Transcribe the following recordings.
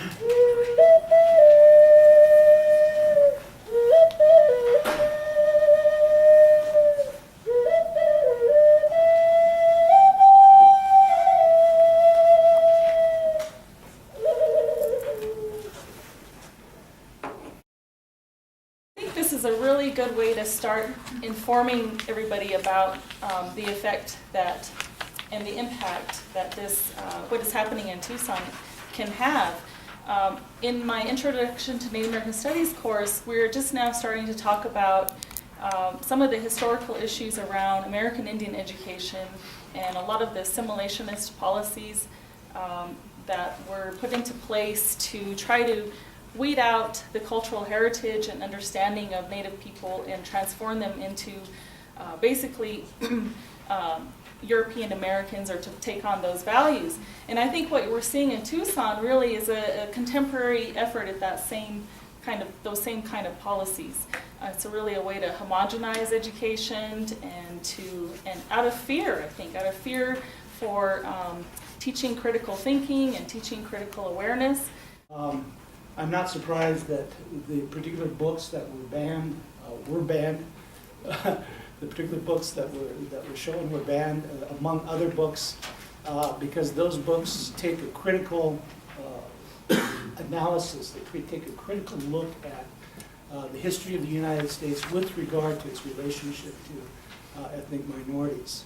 This is a really good way to start informing everybody about the effect that and the impact that this what is happening in Tucson can have. In my Introduction to Native American Studies course, we're just now starting to talk about some of the historical issues around American Indian education and a lot of the assimilationist policies that were put into place to try to weed out the cultural heritage and understanding of Native people and transform them into basically European Americans, or to take on those values. And I think what we're seeing in Tucson really is a contemporary effort at that those same kind of policies. It's really a way to homogenize education and out of fear, I think, out of fear for teaching critical thinking and teaching critical awareness. I'm not surprised that the particular books that were banned were banned. The particular books that were shown were banned, among other books, because those books take a critical analysis. They take a critical look at the history of the United States with regard to its relationship to ethnic minorities.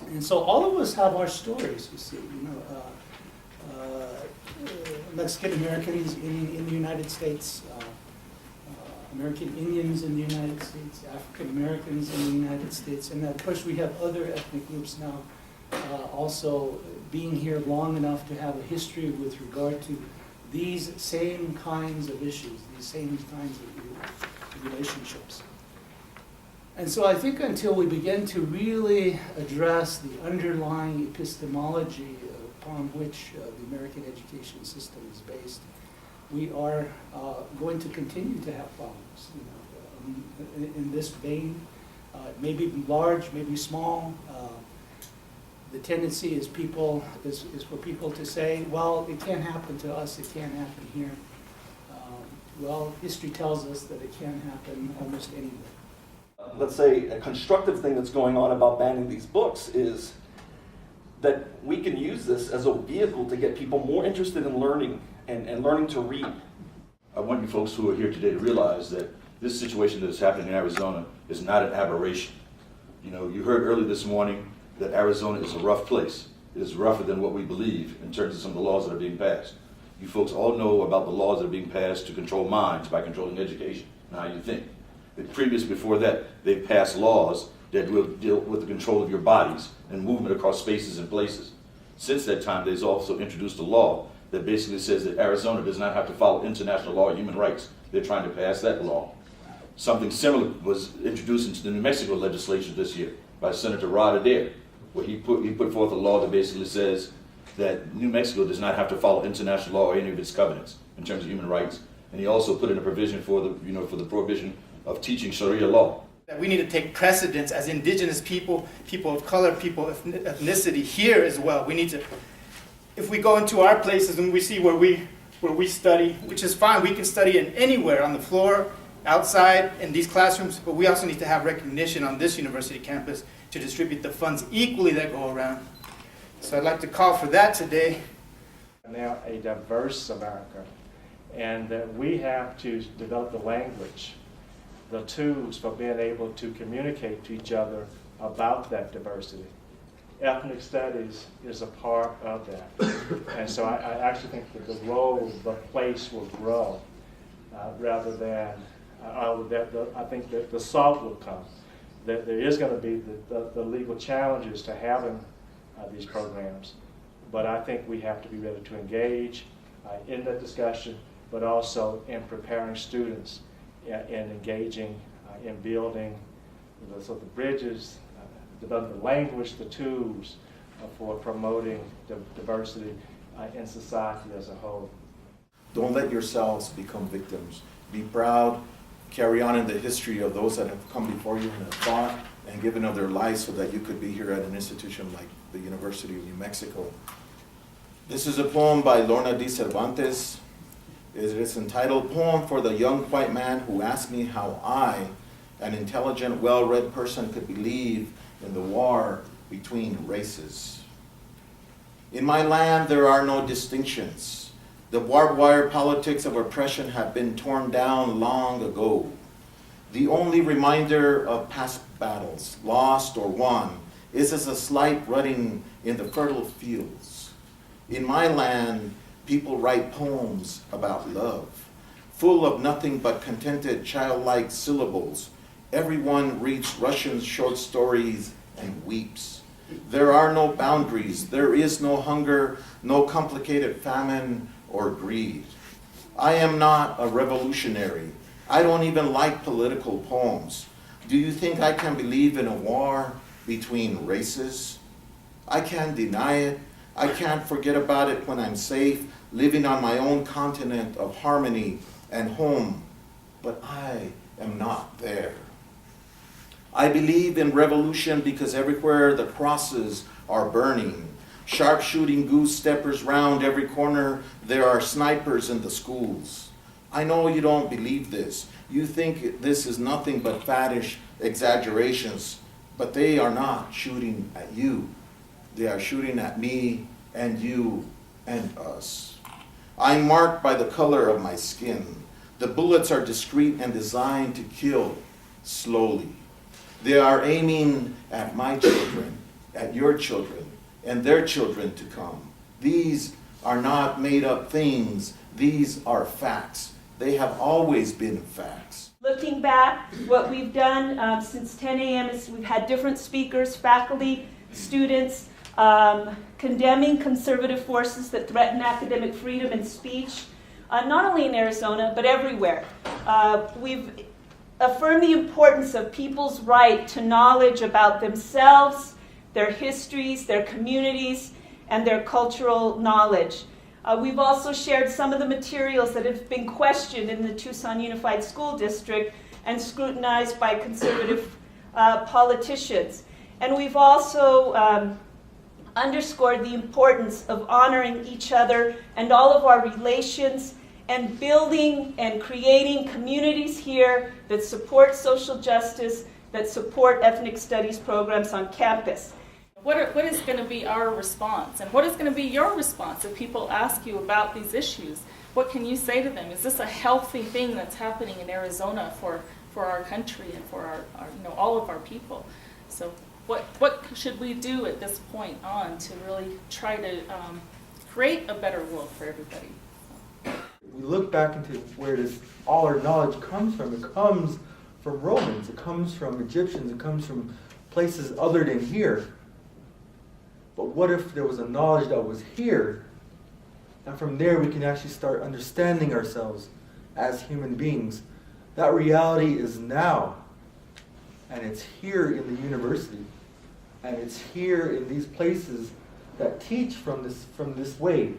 And so all of us have our stories, you see. Mexican Americans in the United States, American Indians in the United States, African Americans in the United States, and of course we have other ethnic groups now also being here long enough to have a history with regard to these same kinds of issues, these same kinds of relationships. And so I think until we begin to really address the underlying epistemology upon which the American education system is based, we are going to continue to have problems. In this vein, it may be large, maybe small. The tendency is for people to say, well, it can't happen to us, it can't happen here. Well, history tells us that it can happen almost anywhere. Let's say a constructive thing that's going on about banning these books is that we can use this as a vehicle to get people more interested in learning and learning to read. I want you folks who are here today to realize that this situation that is happening in Arizona is not an aberration. You heard earlier this morning that Arizona is a rough place. It is rougher than what we believe in terms of some of the laws that are being passed. You folks all know about the laws that are being passed to control minds by controlling education and how you think. Before that, they've passed laws that will deal with the control of your bodies and movement across spaces and places. Since that time, they've also introduced a law that basically says that Arizona does not have to follow international law or human rights. They're trying to pass that law. Something similar was introduced into the New Mexico legislation this year by Senator Rod Adair, where he put forth a law that basically says that New Mexico does not have to follow international law or any of its covenants in terms of human rights. And he also put in a provision for the prohibition of teaching Sharia law. That we need to take precedence as indigenous people, people of color, people of ethnicity here as well. We need to, if we go into our places and we see where we study, which is fine, we can study in anywhere, on the floor, outside, in these classrooms, but we also need to have recognition on this university campus to distribute the funds equally that go around. So I'd like to call for that today. Now a diverse America, and that we have to develop the language, the tools for being able to communicate to each other about that diversity. Ethnic studies is a part of that. And so I actually think that the role, the place will grow rather than, I think that the salt will come. That there is going to be the legal challenges to having these programs. But I think we have to be ready to engage in the discussion, but also in preparing students and engaging in building the bridges, developing the language, the tools for promoting diversity in society as a whole. Don't let yourselves become victims. Be proud, carry on in the history of those that have come before you and have fought and given of their lives so that you could be here at an institution like the University of New Mexico. This is a poem by Lorna D. Cervantes. It is entitled Poem for the Young White Man Who Asked Me How I, an intelligent, well-read person, could believe in the war between races. In my land, there are no distinctions. The barbed wire politics of oppression have been torn down long ago. The only reminder of past battles, lost or won, is as a slight rutting in the fertile fields. In my land, people write poems about love, full of nothing but contented childlike syllables. Everyone reads Russian short stories and weeps. There are no boundaries. There is no hunger, no complicated famine or greed. I am not a revolutionary. I don't even like political poems. Do you think I can believe in a war between races? I can't deny it. I can't forget about it when I'm safe, living on my own continent of harmony and home. But I am not there. I believe in revolution because everywhere the crosses are burning. Sharpshooting goose steppers round every corner. There are snipers in the schools. I know you don't believe this. You think this is nothing but faddish exaggerations, but they are not shooting at you. They are shooting at me and you and us. I'm marked by the color of my skin. The bullets are discreet and designed to kill slowly. They are aiming at my children, at your children, and their children to come. These are not made up things. These are facts. They have always been facts. Looking back, what we've done since 10 a.m. is we've had different speakers, faculty, students, condemning conservative forces that threaten academic freedom and speech, not only in Arizona, but everywhere. We've affirmed the importance of people's right to knowledge about themselves, their histories, their communities, and their cultural knowledge. We've also shared some of the materials that have been questioned in the Tucson Unified School District and scrutinized by conservative politicians. And we've also underscored the importance of honoring each other and all of our relations and building and creating communities here that support social justice, that support ethnic studies programs on campus. What is going to be our response? And what is going to be your response if people ask you about these issues? What can you say to them? Is this a healthy thing that's happening in Arizona for our country and for our all of our people? So what should we do at this point on to really try to create a better world for everybody? We look back into where all our knowledge comes from. It comes from Romans. It comes from Egyptians. It comes from places other than here. But what if there was a knowledge that was here, and from there we can actually start understanding ourselves as human beings? That reality is now, and it's here in the university, and it's here in these places that teach from this way.